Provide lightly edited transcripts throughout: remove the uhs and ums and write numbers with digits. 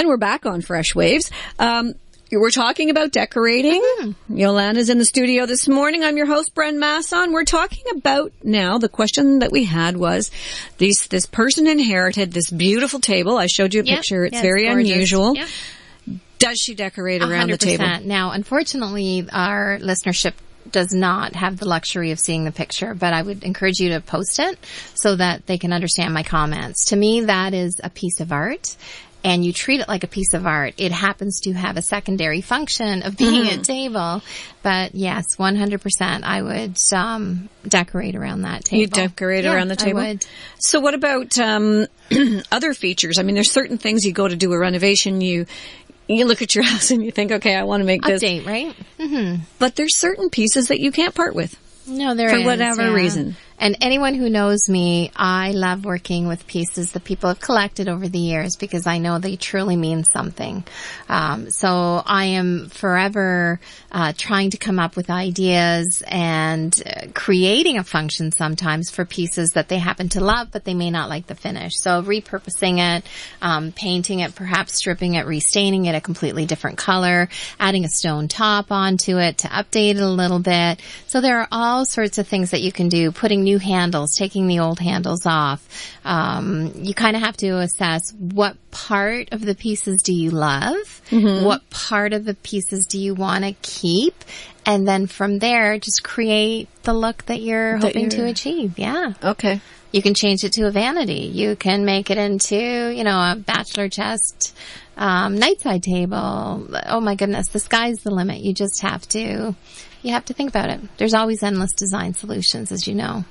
And we're back on Fresh Waves. We're talking about decorating. Jolana's in the studio this morning. I'm your host, Bren Masson. We're talking about now, the question that we had was, this person inherited this beautiful table. I showed you a picture. It's very unusual. Yep. Does she decorate around the table? Now, unfortunately, our listenership does not have the luxury of seeing the picture, but I would encourage you to post it so that they can understand my comments. To me, that is a piece of art. And you treat it like a piece of art. It happens to have a secondary function of being a table. But yes, 100%, I would decorate around that table. You decorate around the table? I would. So what about other features? I mean, there's certain things you go to do a renovation, you look at your house and you think, okay, I want to make this. Update, right? Mm-hmm. But there's certain pieces that you can't part with. No, there is. For whatever reason. And anyone who knows me, I love working with pieces that people have collected over the years because I know they truly mean something. So I am forever trying to come up with ideas and creating a function sometimes for pieces that they happen to love, but they may not like the finish. So repurposing it, painting it, perhaps stripping it, restaining it a completely different color, adding a stone top onto it to update it a little bit. So there are all sorts of things that you can do, putting new handles, taking the old handles off. You kind of have to assess what part of the pieces do you love? What part of the pieces do you want to keep? And then from there, just create the look that you're hoping to achieve. Yeah. Okay. You can change it to a vanity. You can make it into, a bachelor chest, nightside table. Oh my goodness. The sky's the limit. You just have to think about it. There's always endless design solutions, as you know.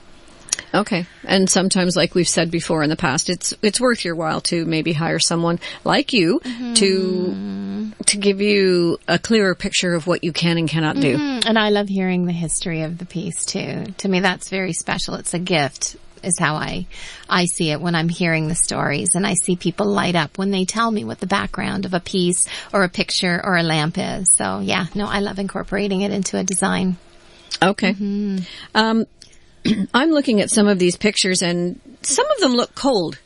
Okay. And sometimes, like we've said before in the past, it's worth your while to maybe hire someone like you to give you a clearer picture of what you can and cannot do. And I love hearing the history of the piece too. To me, that's very special. It's a gift, is how I see it when I'm hearing the stories, and I see people light up when they tell me what the background of a piece or a picture or a lamp is. So yeah, no, I love incorporating it into a design. Okay. I'm looking at some of these pictures and some of them look cold.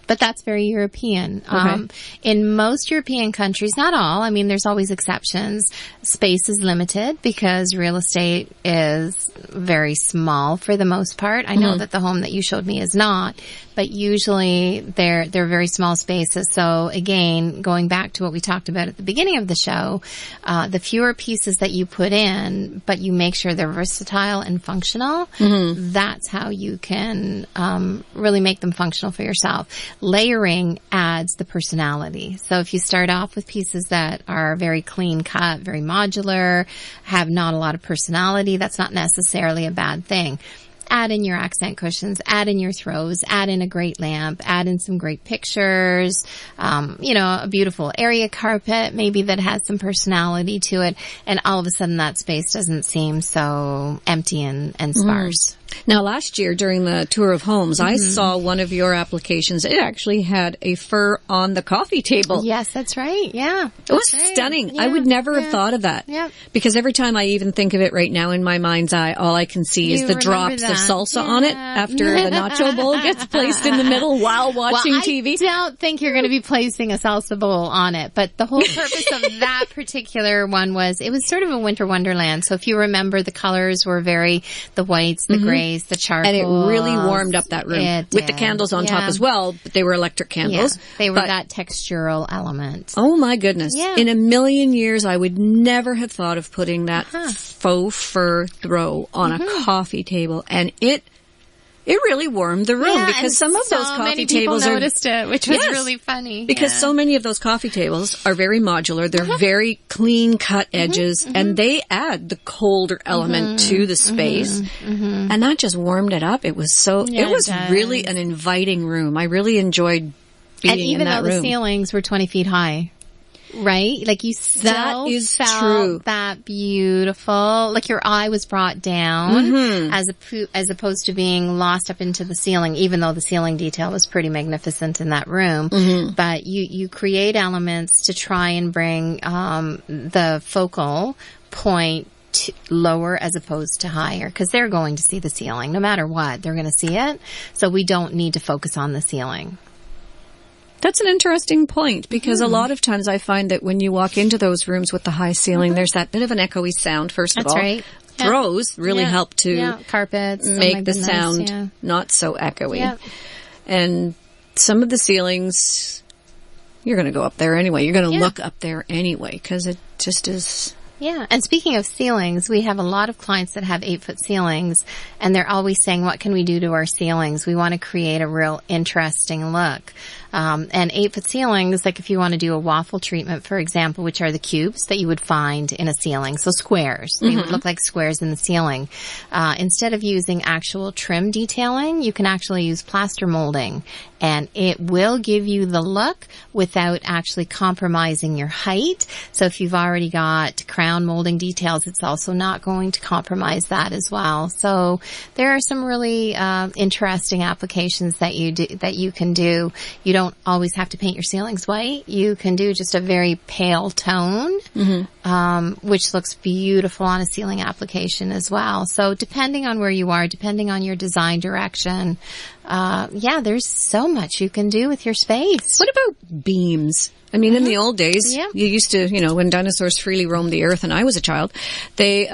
But that's very European. Okay. In most European countries, not all, I mean, there's always exceptions. Space is limited because real estate is very small for the most part. I know that the home that you showed me is not, but usually they're very small spaces. So again, going back to what we talked about at the beginning of the show, the fewer pieces that you put in, but you make sure they're versatile and functional, that's how you can really make them functional for yourself. Layering adds the personality. So if you start off with pieces that are very clean cut, very modular, have not a lot of personality, that's not necessarily a bad thing. Add in your accent cushions, add in your throws, add in a great lamp, add in some great pictures, a beautiful area carpet, maybe that has some personality to it. And all of a sudden that space doesn't seem so empty and sparse. Now, last year during the tour of homes, I saw one of your applications. It actually had a fur on the coffee table. Yes, that's right. Yeah. It was stunning. Yeah, I would never have thought of that. Yeah. Because every time I even think of it right now in my mind's eye, all I can see is the drops of salsa on it after the nacho bowl gets placed in the middle while watching TV. I don't think you're going to be placing a salsa bowl on it, but the whole purpose of that particular one was, it was sort of a winter wonderland. So if you remember, the colors were the whites, the grays, the charcoal. And it really warmed up that room with the candles on top as well, but they were electric candles. Yeah, they were that textural element. Oh my goodness. Yeah. In a million years, I would never have thought of putting that faux fur throw on a coffee table. And it really warmed the room because some of those coffee tables noticed it, which was really funny. Because so many of those coffee tables are very modular. They're very clean cut edges and they add the colder element to the space. And that just warmed it up. It was really an inviting room. I really enjoyed being in that room. And even though the ceilings were 20 feet high. Right? Like you still felt that beautiful, like your eye was brought down as opposed to being lost up into the ceiling, even though the ceiling detail was pretty magnificent in that room. But you create elements to try and bring the focal point lower as opposed to higher, because they're going to see the ceiling no matter what. They're going to see it. So we don't need to focus on the ceiling. That's an interesting point, because a lot of times I find that when you walk into those rooms with the high ceiling, there's that bit of an echoey sound, first of all. That's right. Throws really help to carpets make the sound not so echoey. Yeah. And some of the ceilings, you're going to go up there anyway. You're going to look up there anyway, because it just is... Yeah. And speaking of ceilings, we have a lot of clients that have 8-foot ceilings, and they're always saying, what can we do to our ceilings? We want to create a real interesting look. And 8-foot ceilings, like if you want to do a waffle treatment, for example, which are the cubes that you would find in a ceiling. So squares. They would look like squares in the ceiling. Instead of using actual trim detailing, you can actually use plaster molding, and it will give you the look without actually compromising your height. So if you've already got crown molding details, it's also not going to compromise that as well. So there are some really interesting applications that you can do. You don't always have to paint your ceilings white. You can do just a very pale tone, which looks beautiful on a ceiling application as well. So depending on where you are, depending on your design direction, there's so much you can do with your space. What about beams? I mean, in the old days, you used to, when dinosaurs freely roamed the earth and I was a child, they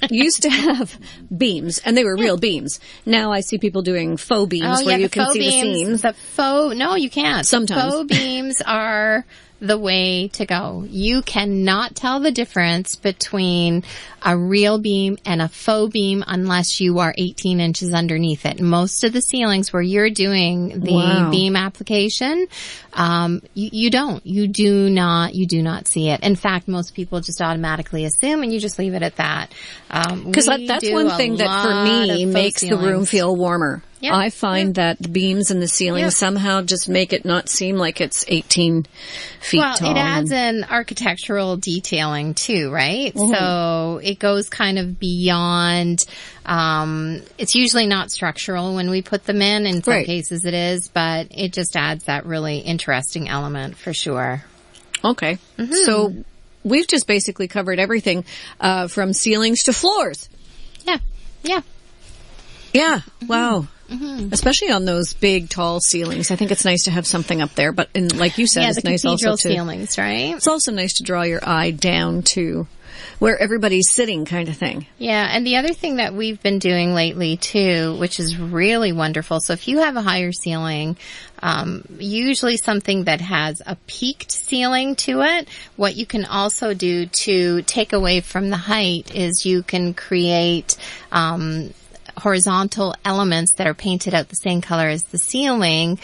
used to have beams, and they were real beams. Now I see people doing faux beams where you can see the seams. No, you can't. Sometimes. Faux beams are the way to go. You cannot tell the difference between a real beam and a faux beam unless you are 18 inches underneath it. Most of the ceilings where you're doing the beam application, you do not see it. In fact, most people just automatically assume, and you just leave it at that. Because that's one thing that for me makes the room feel warmer. Yeah. I find that the beams and the ceiling somehow just make it not seem like it's 18 feet tall. Well, it adds an architectural detailing too, right? So it goes kind of beyond, it's usually not structural when we put them in. In some cases it is, but it just adds that really interesting element for sure. Okay. So we've just basically covered everything, from ceilings to floors. Yeah. Wow. Especially on those big, tall ceilings. I think it's nice to have something up there. But like you said, it's nice also to... ceilings, right? It's also nice to draw your eye down to where everybody's sitting, kind of thing. Yeah, and the other thing that we've been doing lately, too, which is really wonderful. So if you have a higher ceiling, usually something that has a peaked ceiling to it, what you can also do to take away from the height is you can create... horizontal elements that are painted out the same color as the ceiling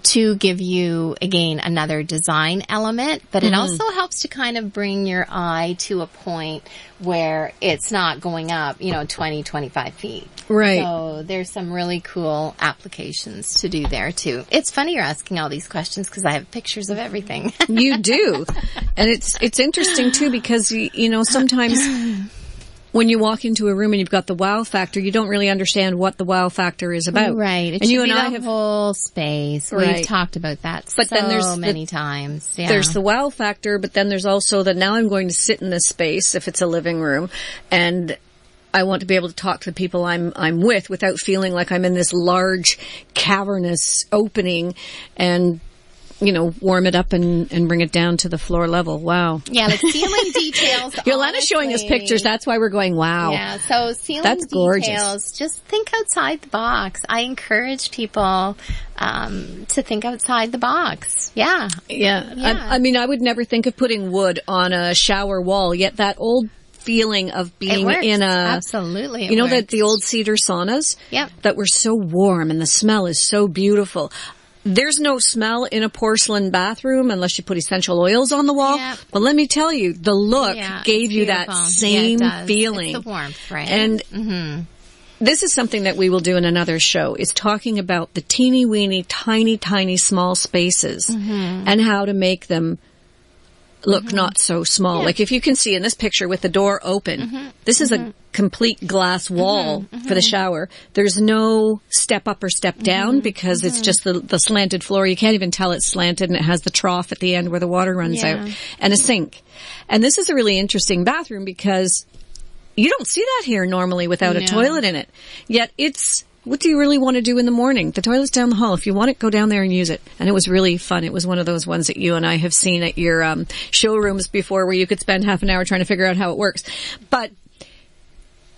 to give you, again, another design element. But it also helps to kind of bring your eye to a point where it's not going up, 20, 25 feet. Right. So there's some really cool applications to do there, too. It's funny you're asking all these questions because I have pictures of everything. You do. And it's interesting, too, because, sometimes... when you walk into a room and you've got the wow factor, you don't really understand what the wow factor is about. Right. It should be the whole space. We've talked about that then there's many times. Yeah. There's the wow factor, but then there's also that now I'm going to sit in this space, if it's a living room, and I want to be able to talk to the people I'm with without feeling like I'm in this large, cavernous opening, and warm it up and bring it down to the floor level. Wow. Yeah, like ceiling details. Yolanda's showing us pictures. That's why we're going, wow. Yeah, so ceiling That's gorgeous. Details, just think outside the box. I encourage people to think outside the box. Yeah. Yeah. I mean, I would never think of putting wood on a shower wall, yet that old feeling of being in a... Absolutely. That the old cedar saunas? Yep. That were so warm and the smell is so beautiful. There's no smell in a porcelain bathroom unless you put essential oils on the wall. Yep. But let me tell you, the look gave you that same feeling. It's the warmth, right? And this is something that we will do in another show, is talking about the teeny weeny, tiny small spaces and how to make them look not so small. Like if you can see in this picture with the door open, this is a complete glass wall for the shower. There's no step up or step down because it's just the slanted floor. You can't even tell it's slanted, and it has the trough at the end where the water runs out, and a sink. And this is a really interesting bathroom because you don't see that here normally without a toilet in it. Yet it's what do you really want to do in the morning? The toilet's down the hall. If you want it, go down there and use it. And it was really fun. It was one of those ones that you and I have seen at your showrooms before where you could spend half an hour trying to figure out how it works. But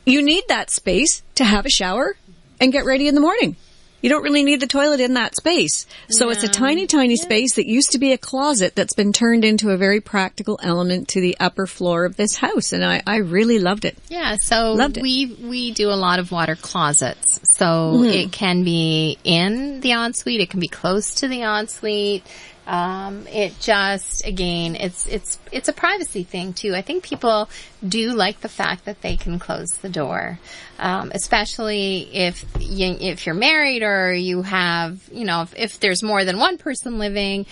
you need that space to have a shower and get ready in the morning. You don't really need the toilet in that space. So it's a tiny, tiny space that used to be a closet that's been turned into a very practical element to the upper floor of this house. And I really loved it. Yeah, so we do a lot of water closets. So it can be in the ensuite, it can be close to the ensuite. It just, again, it's a privacy thing too. I think people do like the fact that they can close the door. Especially if you're married or you have, if there's more than one person living,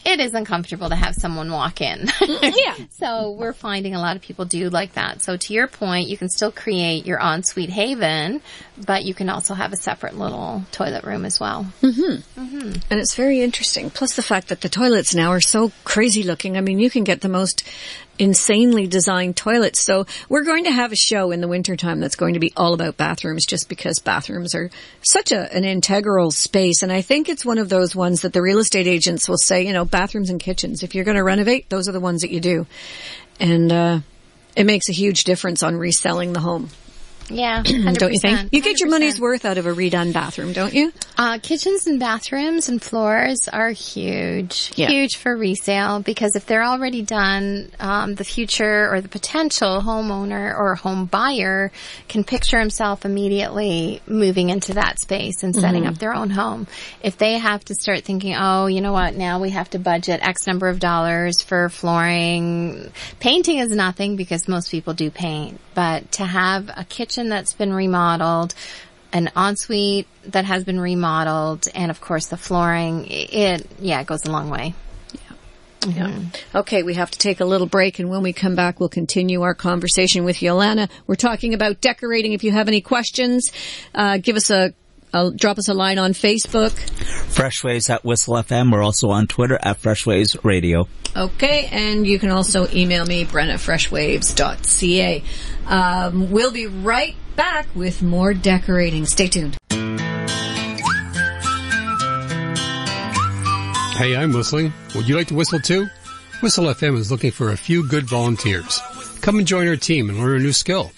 it is uncomfortable to have someone walk in. Yeah. So we're finding a lot of people do like that. So to your point, you can still create your ensuite haven, but you can also have a separate little toilet room as well. Mm-hmm. Mm-hmm. And it's very interesting. Plus the fact that the toilets now are so crazy looking. I mean, you can get the most insanely designed toilets. So we're going to have a show in the wintertime that's going to be all about bathrooms, just because bathrooms are such an integral space. And I think it's one of those ones that the real estate agents will say, bathrooms and kitchens. If you're going to renovate, those are the ones that you do. And it makes a huge difference on reselling the home. Yeah, 100%. Don't you think? You get 100%. your money's worth out of a redone bathroom, don't you? Kitchens and bathrooms and floors are huge for resale, because if they're already done, the future or the potential homeowner or home buyer can picture himself immediately moving into that space and setting up their own home. If they have to start thinking, oh, you know what, now we have to budget X number of dollars for flooring. Painting is nothing, because most people do paint, but to have a kitchen that's been remodeled, an ensuite that has been remodeled, and of course the flooring, it goes a long way. Yeah. Okay, we have to take a little break, and when we come back, we'll continue our conversation with Jolana. We're talking about decorating. If you have any questions, drop us a line on Facebook. Freshwaves at Whistle FM. We're also on Twitter at Freshwaves Radio. Okay, and you can also email me, Bren at freshwaves.ca. We'll be right back with more decorating. Stay tuned. Hey, I'm whistling. Would you like to whistle too? Whistle FM is looking for a few good volunteers. Come and join our team and learn a new skill.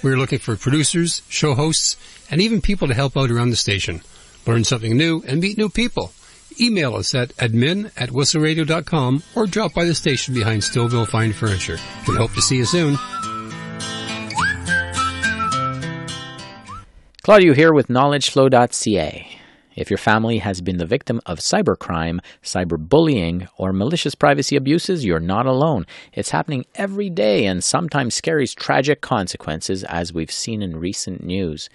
We're looking for producers, show hosts, and even people to help out around the station. Learn something new and meet new people. Email us at admin@whistleradio.com or drop by the station behind Stillville Fine Furniture. We hope to see you soon. Claudio here with KnowledgeFlow.ca. If your family has been the victim of cybercrime, cyberbullying, or malicious privacy abuses, you're not alone. It's happening every day and sometimes carries tragic consequences, as we've seen in recent news.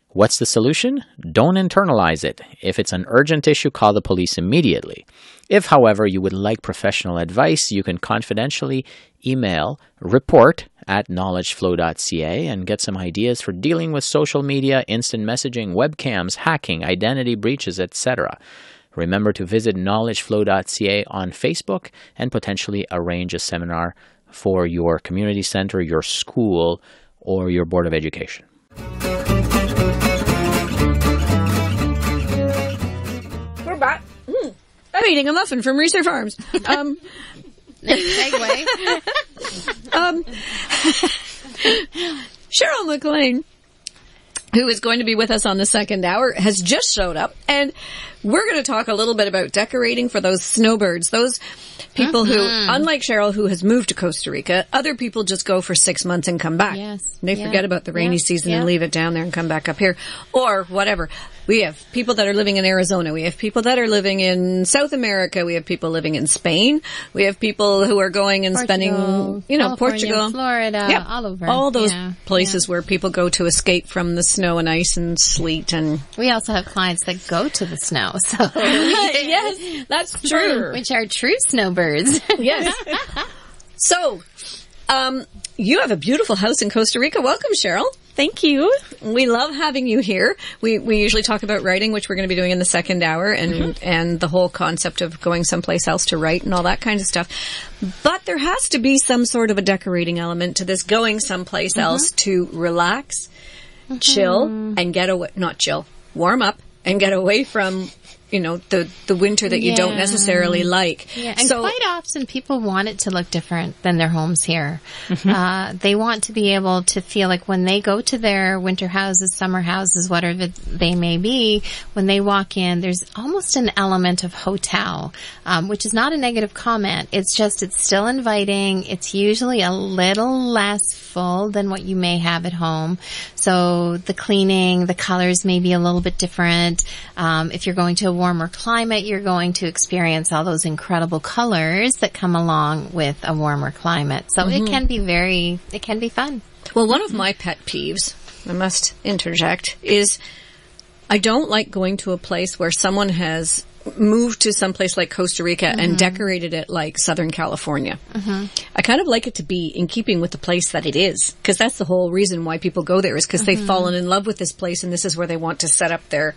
What's the solution? Don't internalize it. If it's an urgent issue, call the police immediately. If, however, you would like professional advice, you can confidentially email report@knowledgeflow.ca and get some ideas for dealing with social media, instant messaging, webcams, hacking, identity breaches, etc. Remember to visit knowledgeflow.ca on Facebook and potentially arrange a seminar for your community center, your school, or your Board of Education. We're back. I'm eating a muffin from Reeser Farms. Segue. Cheryl McLean, who is going to be with us on the second hour, has just showed up, and we're going to talk a little bit about decorating for those snowbirds, those people who, unlike Cheryl, who has moved to Costa Rica, other people just go for 6 months and come back. Yes. They forget about the rainy season and leave it down there and come back up here, or whatever. We have people that are living in Arizona. We have people that are living in South America. We have people living in Spain. We have people who are going and spending, Portugal, Florida, all over. All those places where people go to escape from the snow and ice and sleet. And we also have clients that go to the snow. So yes, that's true. Which are true snowbirds. Yes. So, you have a beautiful house in Costa Rica. Welcome, Cheryl. Thank you. We love having you here. We usually talk about writing, which we're going to be doing in the second hour, and the whole concept of going someplace else to write and all that kind of stuff. But there has to be some sort of a decorating element to this, going someplace else to relax, chill, and get away. Not chill. warm up and get away from, the winter that you don't necessarily like. Yeah, and quite often people want it to look different than their homes here. They want to be able to feel like when they go to their winter houses, summer houses, whatever they may be, when they walk in, there's almost an element of hotel, which is not a negative comment. It's just, it's still inviting. It's usually a little less full than what you may have at home. So the cleaning, the colors may be a little bit different. If you're going to a warmer climate, you're going to experience all those incredible colors that come along with a warmer climate. So it can be fun. Well, one of my pet peeves, I must interject, is I don't like going to a place where someone has moved to some place like Costa Rica and decorated it like Southern California. I kind of like it to be in keeping with the place that it is, because that's the whole reason why people go there, is because they've fallen in love with this place and this is where they want to set up their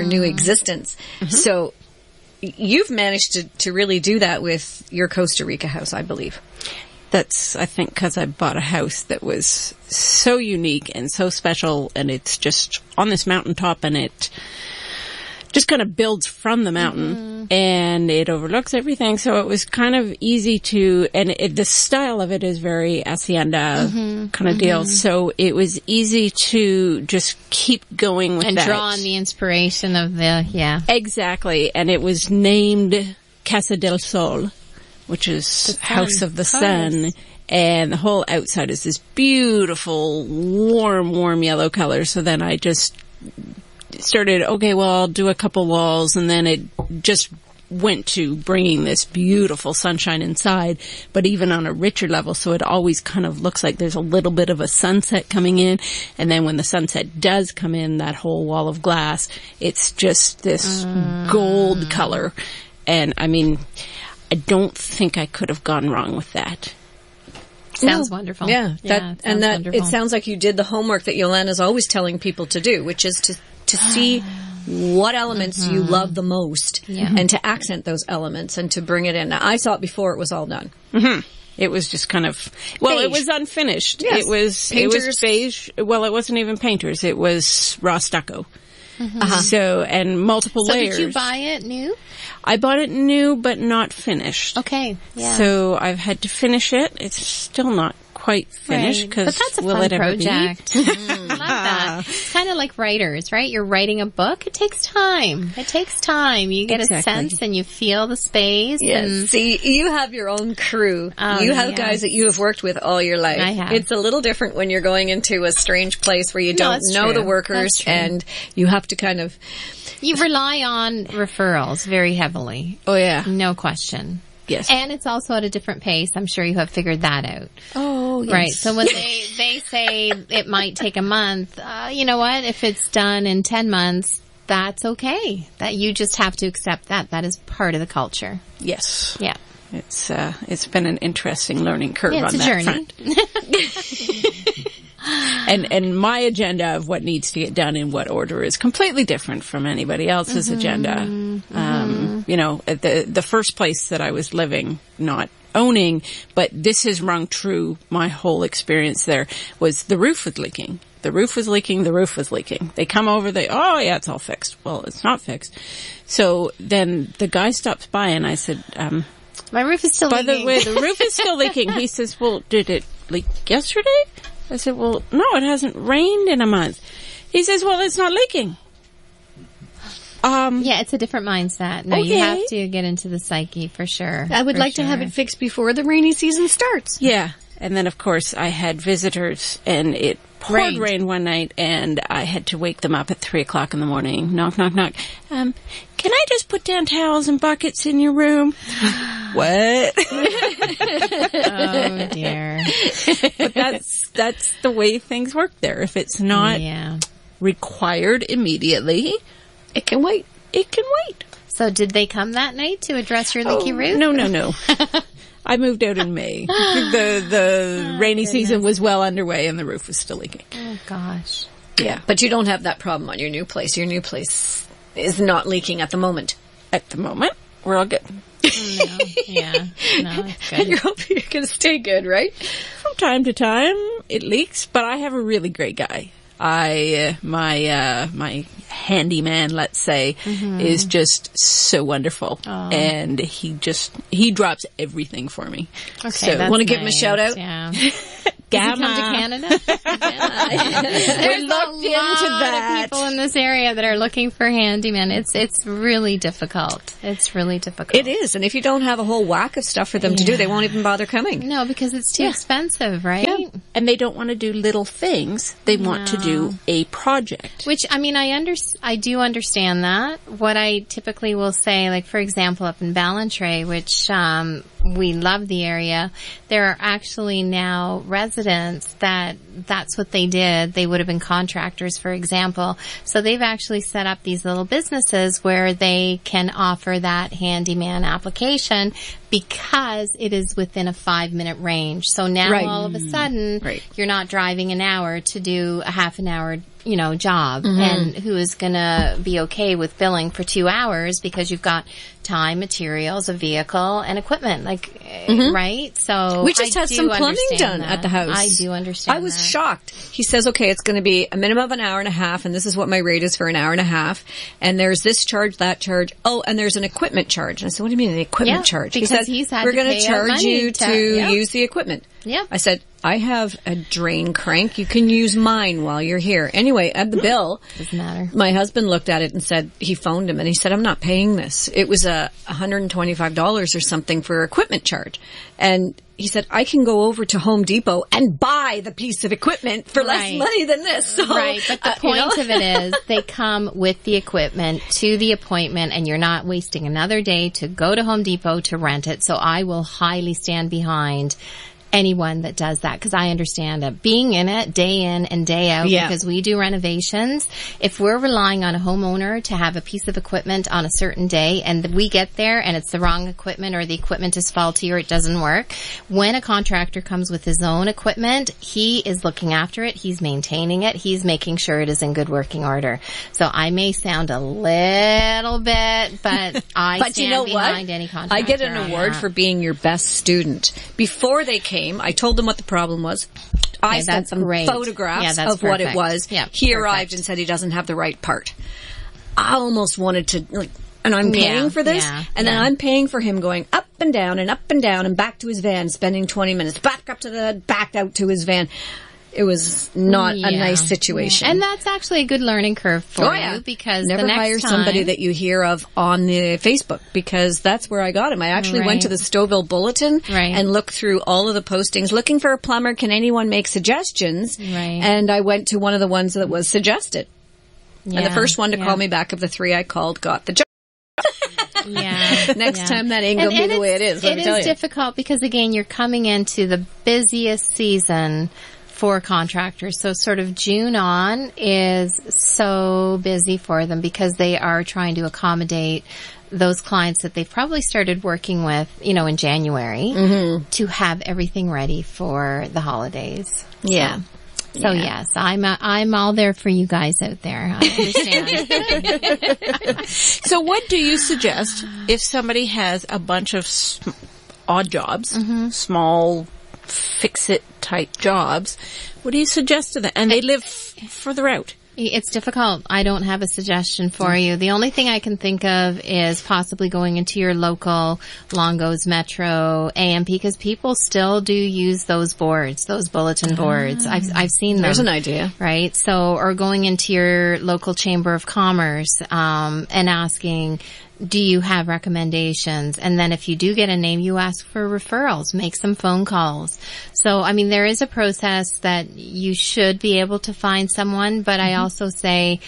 new existence. So you've managed to really do that with your Costa Rica house, I believe. That's, I think, because I bought a house that was so unique and so special, and it's just on this mountaintop, and it just kind of builds from the mountain, and it overlooks everything. So it was kind of easy to, and the style of it is very hacienda kind of deal. So it was easy to just keep going with and that. And draw on the inspiration of Exactly. And it was named Casa del Sol, which is House of the Sun. And the whole outside is this beautiful, warm yellow color. So then I just started, okay, well, I'll do a couple walls, and then it just went to bringing this beautiful sunshine inside, but even on a richer level, so it always kind of looks like there's a little bit of a sunset coming in, and then when the sunset does come in, that whole wall of glass, it's just this gold color. And I mean, I don't think I could have gone wrong with that. Sounds wonderful. Yeah, wonderful. It sounds like you did the homework that Jolana's always telling people to do, which is to see what elements you love the most and to accent those elements and to bring it in. Now, I saw it before it was all done. It was just kind of, well, beige. It was unfinished. Yes. It was beige. Well, it wasn't even painters. It was raw stucco. So, and multiple layers. So did you buy it new? I bought it new, but not finished. Okay. Yeah. So I've had to finish it. It's still not quite finished, because but that's a fun project. I love that. It's kind of like writers, right? You're writing a book. It takes time. You get a sense and you feel the space. Yes. And See, you have your own crew. You have guys that you have worked with all your life. I have. It's a little different when you're going into a strange place where you don't know the workers and you have to kind of... You rely on referrals very heavily. Oh, yeah. No question. Yes. And it's also at a different pace. I'm sure you have figured that out. Oh, yes. Right. So when they say it might take a month, you know what? If it's done in 10 months, that's okay. That you just have to accept that. That is part of the culture. Yes. Yeah. It's been an interesting learning curve on that front. And my agenda of what needs to get done in what order is completely different from anybody else's agenda. The first place that I was living, not owning, but this has rung true my whole experience there, was the roof was leaking. The roof was leaking. They come over, it's all fixed. Well, it's not fixed. So then the guy stops by and I said, my roof is still leaking. By the way, the roof is still leaking. He says, well, did it leak yesterday? I said, well, no, it hasn't rained in a month. He says, well, it's not leaking. Yeah, it's a different mindset. No, you have to get into the psyche for sure. I would like to have it fixed before the rainy season starts. Yeah. And then, of course, I had visitors, and it poured rain one night, and I had to wake them up at 3 o'clock in the morning. Knock, knock, knock. Can I just put down towels and buckets in your room? What? Oh, dear. But that's the way things work there. If it's not required immediately, it can wait. So did they come that night to address your leaky roof? No. I moved out in May. The rainy season was well underway and the roof was still leaking. Oh, gosh. Yeah. But you don't have that problem on your new place. Your new place is not leaking at the moment. At the moment, we're all good. No, yeah. No, it's good. And you're hoping you're going to stay good, right? From time to time, it leaks, but I have a really great guy. my handyman, let's say, is just so wonderful. And he drops everything for me. Okay, so that's want to give him a shout out? Yeah. Gamma. Does he come to Canada? We're looked into that. Of people in this area that are looking for handyman. It's really difficult. It's really difficult. It is. And if you don't have a whole whack of stuff for them to do, they won't even bother coming. No, because it's too expensive, right? Yeah. And they don't want to do little things. They want to do a project. Which, I mean, I do understand that. What I typically will say, like, for example, up in Ballantrae, which, we love the area, there are actually now residents that's what they did. They would have been contractors, for example. So they've actually set up these little businesses where they can offer that handyman application because it is within a 5-minute range. So now all of a sudden, you're not driving an hour to do a half an hour, job. And who is going to be okay with billing for 2 hours because you've got time, materials, a vehicle, and equipment, right? So we just had some plumbing done at the house. I do understand. I was shocked. He says, okay, it's going to be a minimum of an hour and a half, and this is what my rate is for an hour and a half. And there's this charge, that charge. Oh, and there's an equipment charge. And I said, what do you mean an equipment charge? Because he said, he's had we're to going pay to charge you to use the equipment. Yeah. I said, I have a drain crank. You can use mine while you're here. Anyway, at the bill, doesn't matter. My husband looked at it and said, he phoned him and he said, I'm not paying this. It was $125 or something for equipment charge. And he said, I can go over to Home Depot and buy the piece of equipment for less money than this. So, but the point of it is they come with the equipment to the appointment and you're not wasting another day to go to Home Depot to rent it. So I will highly stand behind anyone that does that, because I understand it. Being in it day in and day out, because we do renovations, if we're relying on a homeowner to have a piece of equipment on a certain day and we get there and it's the wrong equipment or the equipment is faulty or it doesn't work, when a contractor comes with his own equipment, he is looking after it, he's maintaining it, he's making sure it is in good working order. So I may sound a little bit, but I stand behind any contractor. I get an award for being your best student. Before they came, I told them what the problem was. I sent them photographs of what it was. He arrived and said he doesn't have the right part. I almost wanted to, and I'm paying for this, and then I'm paying for him going up and down and back to his van, spending 20 minutes, back out to his van. It was not a nice situation. And that's actually a good learning curve for you, because never the next hire somebody that you hear of on the Facebook, because that's where I got him. I actually went to the Stouffville Bulletin and looked through all of the postings looking for a plumber. Can anyone make suggestions? And I went to one of the ones that was suggested. And the first one to call me back of the 3 I called got the job. Next time that ain't going to be the way it is. It is difficult because, again, you're coming into the busiest season for contractors. So sort of June on is so busy for them because they are trying to accommodate those clients that they've probably started working with, in January to have everything ready for the holidays. So yes, I'm all there for you guys out there. I understand. So what do you suggest if somebody has a bunch of odd jobs, small fix-it type jobs? What do you suggest to them? And they live further out. It's difficult. I don't have a suggestion for you. The only thing I can think of is possibly going into your local Longo's Metro AMP, because people still do use those boards, those bulletin boards. I've seen them. There's an idea. Right? So, or going into your local Chamber of Commerce, and asking, do you have recommendations? And then if you do get a name, you ask for referrals, make some phone calls. So, I mean, there is a process that you should be able to find someone, but I also say,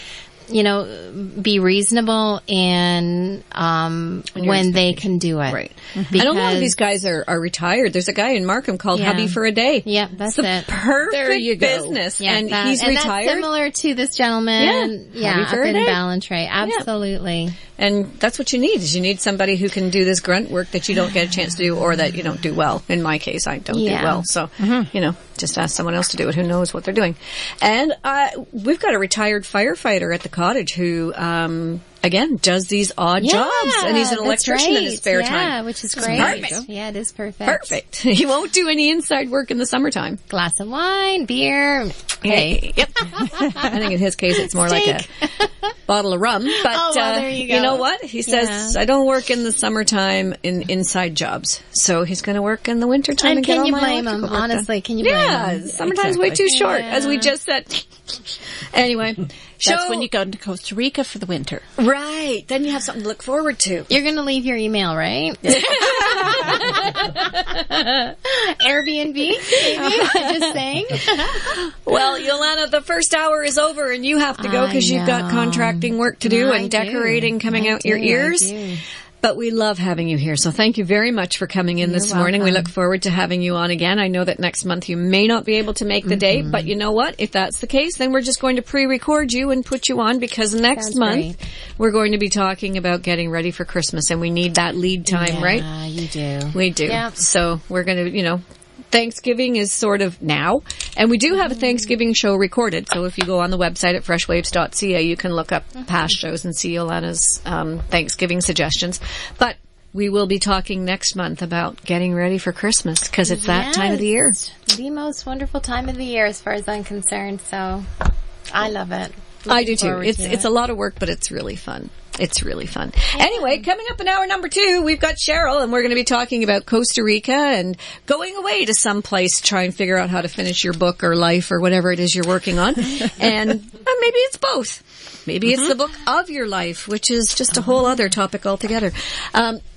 be reasonable in when they can do it. Right. And a lot of these guys are retired. There's a guy in Markham called Hubby for a Day. Yeah, that's it's perfect business. Yeah, and he's retired. That's similar to this gentleman. Up in Ballantrae. Absolutely. Yeah. And that's what you need, is you need somebody who can do this grunt work that you don't get a chance to do, or that you don't do well. In my case, I don't do well. So, just ask someone else to do it who knows what they're doing. And we've got a retired firefighter at the cottage who again, does these odd jobs, and he's an electrician in his spare time. Yeah, which is great. Perfect. Yeah, it is perfect. Perfect. He won't do any inside work in the summertime. Glass of wine, beer. Hey. Yep. I think in his case it's more like a bottle of rum. But there you go. know what? He says, I don't work in the summertime in inside jobs. So he's going to work in the wintertime and get all my blame him? electrical work Honestly, done. can you blame him? Yeah, summertime's way too short, as we just said. Anyway. That's when you go to Costa Rica for the winter. Right. Then you have something to look forward to. You're going to leave your email, right? Airbnb, maybe? Just saying. Well, Jolana, the first hour is over and you have to go because you've got contracting work to do and decorating coming out your ears. But we love having you here. So thank you very much for coming in this morning. We look forward to having you on again. I know that next month you may not be able to make the date, but you know what? If that's the case, then we're just going to pre-record you and put you on because next month we're going to be talking about getting ready for Christmas and we need that lead time, right? Yeah, you do. We do. Yep. So we're going to, Thanksgiving is sort of now, and we do have a Thanksgiving show recorded. So if you go on the website at freshwaves.ca, you can look up past shows and see Jolana's Thanksgiving suggestions. But we will be talking next month about getting ready for Christmas because it's that time of the year. The most wonderful time of the year as far as I'm concerned. So I love it. I do too. It's a lot of work, but it's really fun. It's really fun. Yeah. Anyway, coming up in hour number 2, we've got Cheryl, and we're going to be talking about Costa Rica and going away to some place to try and figure out how to finish your book or life or whatever it is you're working on. And maybe it's both. Maybe it's the book of your life, which is just a whole other topic altogether.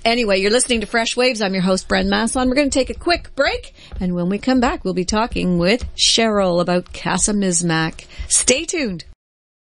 Anyway, you're listening to Fresh Waves. I'm your host, Bren Masson. We're going to take a quick break, and when we come back, we'll be talking with Cheryl about Casa Mismac. Stay tuned.